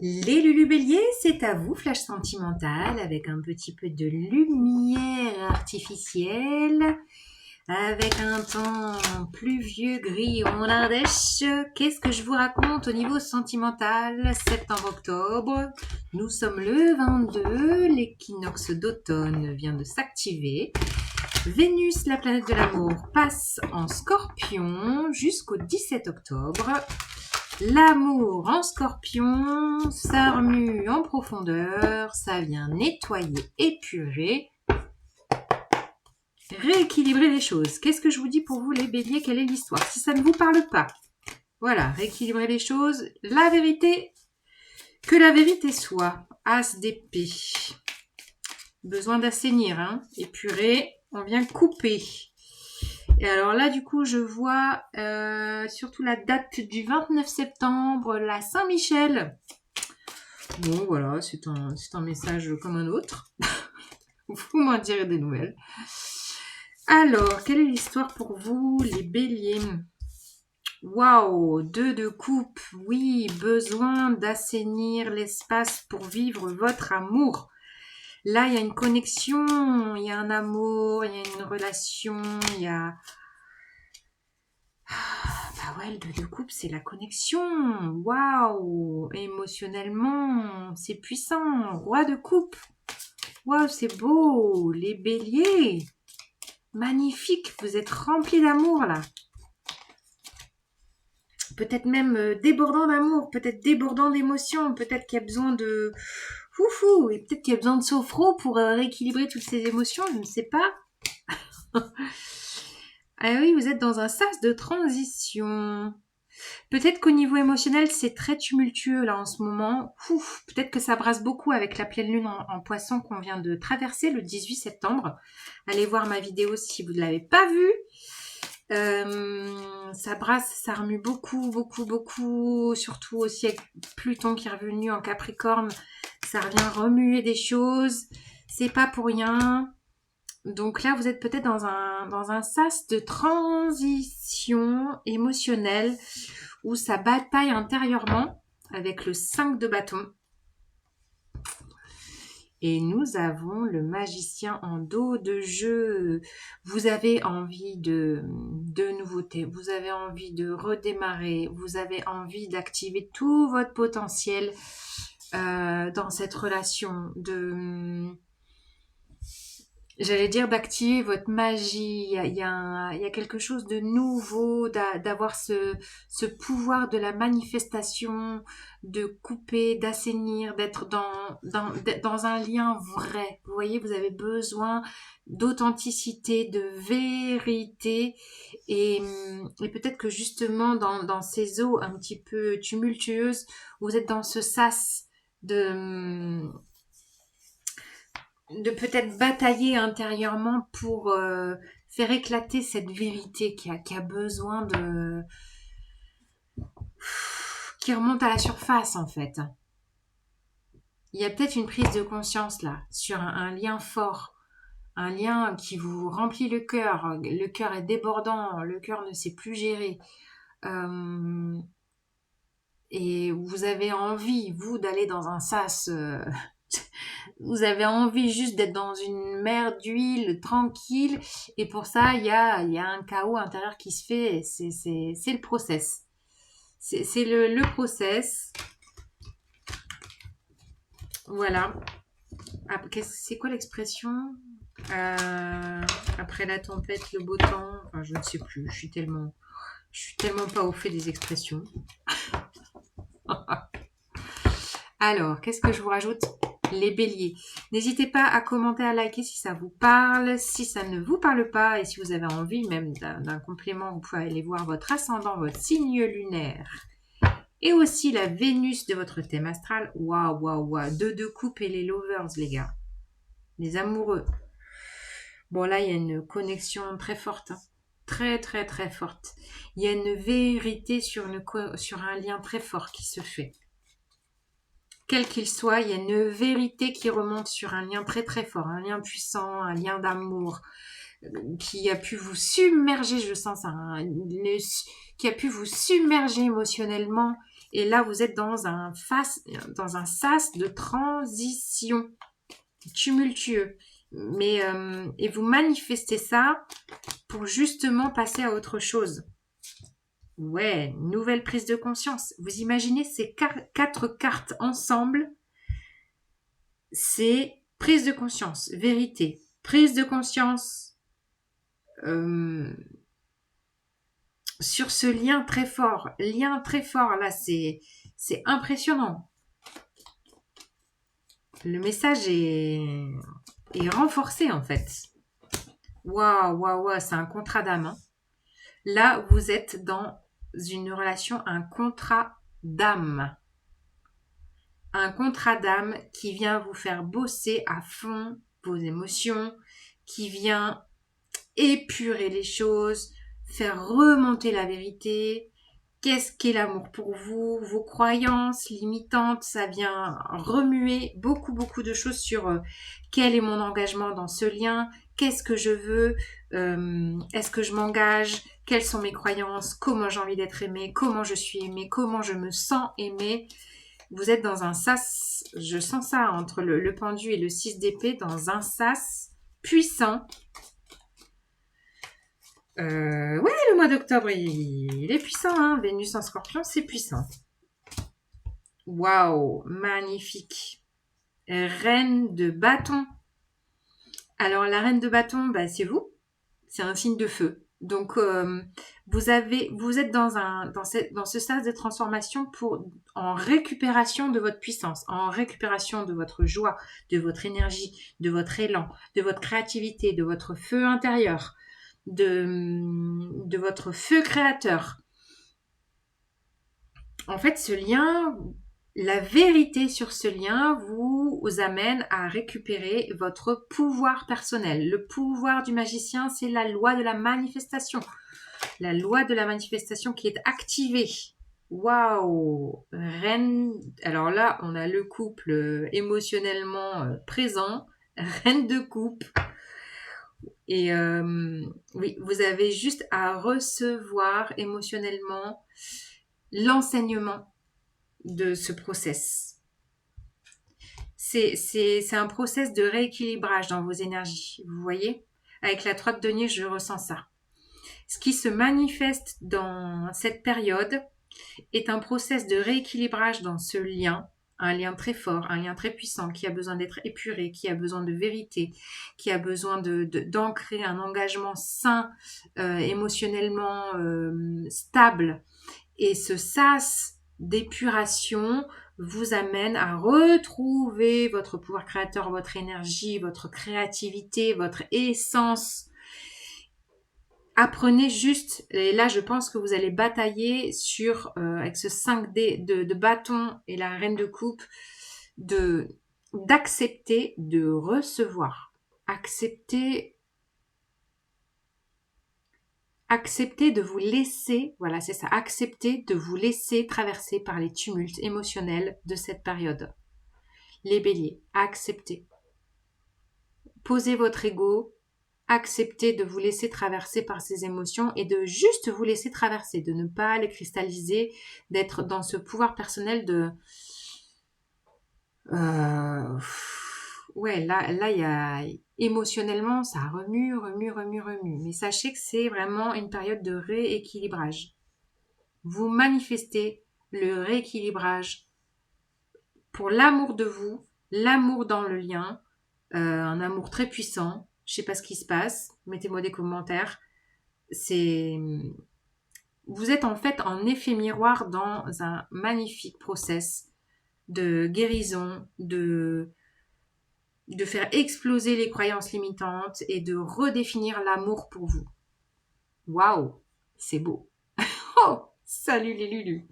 Les Lulu Béliers, c'est à vous, flash sentimental, avec un petit peu de lumière artificielle, avec un temps pluvieux, gris en Ardèche. Qu'est-ce que je vous raconte au niveau sentimental? Septembre-octobre, nous sommes le 22, l'équinoxe d'automne vient de s'activer. Vénus, la planète de l'amour, passe en Scorpion jusqu'au 17 octobre. L'amour en Scorpion, ça remue en profondeur, ça vient nettoyer, épurer, rééquilibrer les choses. Qu'est-ce que je vous dis pour vous les béliers? Quelle est l'histoire? Si ça ne vous parle pas, voilà, rééquilibrer les choses, la vérité, que la vérité soit. As d'épée. Besoin d'assainir, hein, épurer, on vient couper. Et alors là, du coup, je vois surtout la date du 29 septembre, la Saint-Michel. Bon, voilà, c'est un message comme un autre. Vous m'en direz des nouvelles. Alors, quelle est l'histoire pour vous, les béliers? Waouh, 2 de coupe. Oui, besoin d'assainir l'espace pour vivre votre amour. Là, il y a une connexion, il y a un amour, il y a une relation, il y a... Bah ouais, le 2 de coupe, c'est la connexion. Waouh, émotionnellement, c'est puissant. Roi de coupe. Waouh, c'est beau. Les béliers. Magnifique, vous êtes remplis d'amour là. Peut-être même débordant d'amour, peut-être débordant d'émotions, peut-être qu'il y a besoin de... Foufou, et peut-être qu'il y a besoin de sophro pour rééquilibrer toutes ces émotions, je ne sais pas. Ah oui, vous êtes dans un sas de transition. Peut-être qu'au niveau émotionnel, c'est très tumultueux là en ce moment. Ouf, peut-être que ça brasse beaucoup avec la pleine lune en poisson qu'on vient de traverser le 18 septembre. Allez voir ma vidéo si vous ne l'avez pas vue. Ça brasse, ça remue beaucoup, beaucoup, beaucoup. Surtout aussi avec Pluton qui est revenu en Capricorne. Ça revient remuer des choses. C'est pas pour rien. Donc là, vous êtes peut-être dans un sas de transition émotionnelle où ça bataille intérieurement avec le 5 de bâton. Et nous avons le magicien en dos de jeu. Vous avez envie de nouveautés, vous avez envie de redémarrer, vous avez envie d'activer tout votre potentiel dans cette relation, j'allais dire d'activer votre magie. Il y a quelque chose de nouveau, d'avoir ce pouvoir de la manifestation, de couper, d'assainir, d'être dans un lien vrai. Vous voyez, vous avez besoin d'authenticité, de vérité. Et peut-être que justement, dans ces eaux un petit peu tumultueuses, vous êtes dans ce sas de peut-être batailler intérieurement pour faire éclater cette vérité qui a besoin qui remonte à la surface en fait. Il y a peut-être une prise de conscience là sur un lien fort, un lien qui vous remplit le cœur. Le cœur est débordant, le cœur ne sait plus gérer. Et vous avez envie, vous, d'aller dans un sas vous avez envie juste d'être dans une mer d'huile tranquille, et pour ça il y a un chaos intérieur qui se fait. C'est le process, c'est le process, voilà. C'est quoi l'expression, après la tempête le beau temps, enfin, je ne sais plus, je suis tellement pas au fait des expressions. Alors, qu'est-ce que je vous rajoute? Les béliers. N'hésitez pas à commenter, à liker si ça vous parle. Si ça ne vous parle pas et si vous avez envie même d'un complément, vous pouvez aller voir votre ascendant, votre signe lunaire et aussi la Vénus de votre thème astral. Waouh, waouh, waouh. 2 de coupe et les lovers, les gars. Les amoureux. Bon, là, il y a une connexion très forte. Hein. Très, très, très forte. Il y a une vérité sur un lien très fort qui se fait. Quel qu'il soit, il y a une vérité qui remonte sur un lien très très fort, un lien puissant, un lien d'amour qui a pu vous submerger, je sens ça, qui a pu vous submerger émotionnellement Et là, vous êtes dans un sas de transition tumultueux. Et vous manifestez ça pour justement passer à autre chose. Ouais, nouvelle prise de conscience. Vous imaginez ces 4 cartes ensemble, c'est prise de conscience, vérité, prise de conscience sur ce lien très fort. Lien très fort, là, c'est impressionnant. Le message est renforcé, en fait. Waouh, c'est un contrat d'âme. Hein. Là, vous êtes dans une relation, un contrat d'âme. Un contrat d'âme qui vient vous faire bosser à fond vos émotions, qui vient épurer les choses, faire remonter la vérité. Qu'est-ce qu'est l'amour pour vous? Vos croyances limitantes, ça vient remuer beaucoup de choses sur quel est mon engagement dans ce lien, qu'est-ce que je veux, est-ce que je m'engage, quelles sont mes croyances, comment j'ai envie d'être aimée, comment je suis aimée, comment je me sens aimée. Vous êtes dans un sas, je sens ça entre le pendu et le 6 d'épée, dans un sas puissant. Ouais, le mois d'octobre, il est puissant, hein. Vénus en Scorpion, c'est puissant. Waouh, magnifique. Reine de bâton. Alors, la reine de bâton, bah, c'est vous. C'est un signe de feu. Donc, vous êtes dans ce stade de transformation en récupération de votre puissance, en récupération de votre joie, de votre énergie, de votre élan, de votre créativité, de votre feu intérieur, de votre feu créateur. En fait, ce lien, la vérité sur ce lien vous amène à récupérer votre pouvoir personnel. Le pouvoir du magicien, c'est la loi de la manifestation. La loi de la manifestation qui est activée. Waouh! Reine. Alors là, on a le couple émotionnellement présent. Reine de coupe. Et oui, vous avez juste à recevoir émotionnellement l'enseignement de ce process. C'est un process de rééquilibrage dans vos énergies, vous voyez? Avec la 3 de denier, je ressens ça. Ce qui se manifeste dans cette période est un process de rééquilibrage dans ce lien, un lien très fort, un lien très puissant qui a besoin d'être épuré, qui a besoin de vérité, qui a besoin d'ancrer un engagement sain, émotionnellement stable. Et ce sas d'épuration vous amène à retrouver votre pouvoir créateur, votre énergie, votre créativité, votre essence. Apprenez juste, et là je pense que vous allez batailler avec ce 5D de bâton et la reine de coupe, d'accepter de recevoir. Accepter de vous laisser, voilà c'est ça, accepter de vous laisser traverser par les tumultes émotionnels de cette période. Les béliers, acceptez. Posez votre ego, acceptez de vous laisser traverser par ces émotions et de juste vous laisser traverser, de ne pas les cristalliser, d'être dans ce pouvoir personnel de... Ouais, là, il y a... Émotionnellement, ça remue. Mais sachez que c'est vraiment une période de rééquilibrage. Vous manifestez le rééquilibrage pour l'amour de vous, l'amour dans le lien, un amour très puissant. Je sais pas ce qui se passe, mettez-moi des commentaires. Vous êtes en fait en effet miroir dans un magnifique process de guérison, de faire exploser les croyances limitantes et de redéfinir l'amour pour vous. Waouh, c'est beau. Oh, salut les Lulus.